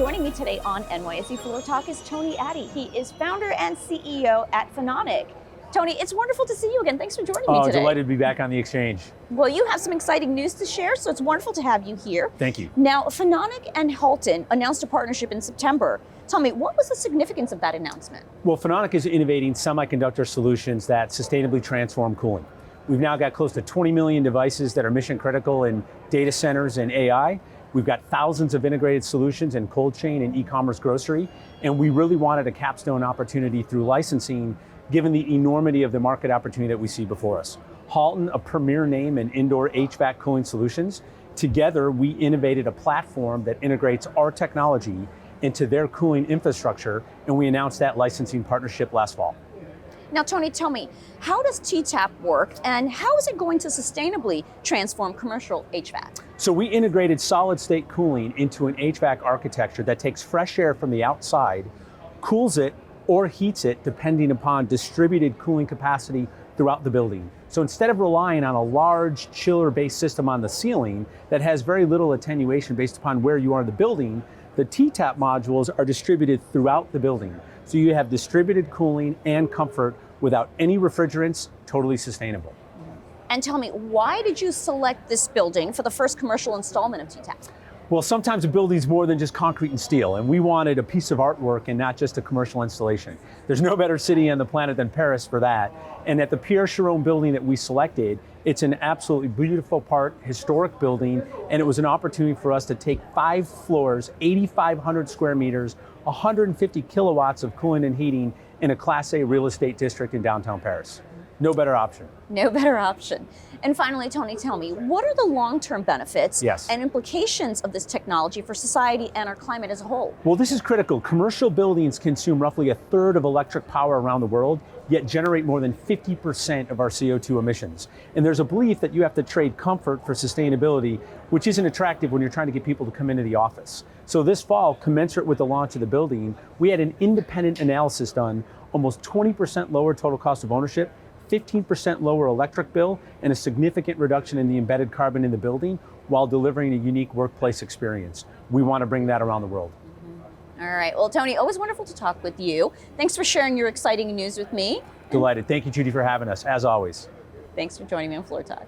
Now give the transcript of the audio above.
Joining me today on NYSE Floor Talk is Tony Atti. He is founder and CEO at Phononic. Tony, it's wonderful to see you again. Thanks for joining me today. Delighted to be back on the exchange. Well, you have some exciting news to share, so it's wonderful to have you here. Thank you. Now, Phononic and Halton announced a partnership in September. Tell me, what was the significance of that announcement? Well, Phononic is innovating semiconductor solutions that sustainably transform cooling. We've now got close to 20 million devices that are mission critical in data centers and AI. We've got thousands of integrated solutions in cold chain and e-commerce grocery, and we really wanted a capstone opportunity through licensing, given the enormity of the market opportunity that we see before us. Halton, a premier name in indoor HVAC cooling solutions, together we innovated a platform that integrates our technology into their cooling infrastructure, and we announced that licensing partnership last fall. Now, Tony, tell me, how does TTAP work, and how is it going to sustainably transform commercial HVAC? So we integrated solid state cooling into an HVAC architecture that takes fresh air from the outside, cools it or heats it depending upon distributed cooling capacity throughout the building. So instead of relying on a large chiller-based system on the ceiling that has very little attenuation based upon where you are in the building, the TTAP modules are distributed throughout the building. So you have distributed cooling and comfort without any refrigerants, totally sustainable. And tell me, why did you select this building for the first commercial installment of TTAP? Well, sometimes a building's more than just concrete and steel, and we wanted a piece of artwork and not just a commercial installation. There's no better city on the planet than Paris for that. And at the Pierre Charron building that we selected, it's an absolutely beautiful part, historic building, and it was an opportunity for us to take 5 floors, 8,500 square meters, 150 kilowatts of cooling and heating in a Class A real estate district in downtown Paris. No better option. No better option. And finally, Tony, tell me, what are the long-term benefits and implications of this technology for society and our climate as a whole? Well, this is critical. Commercial buildings consume roughly a third of electric power around the world, yet generate more than 50% of our CO2 emissions. And there's a belief that you have to trade comfort for sustainability, which isn't attractive when you're trying to get people to come into the office. So this fall, commensurate with the launch of the building, we had an independent analysis done, almost 20% lower total cost of ownership, 15% lower electric bill, and a significant reduction in the embedded carbon in the building while delivering a unique workplace experience. We want to bring that around the world. All right. Well, Tony, always wonderful to talk with you. Thanks for sharing your exciting news with me. Delighted. Thank you, Judy, for having us, as always. Thanks for joining me on Floor Talk.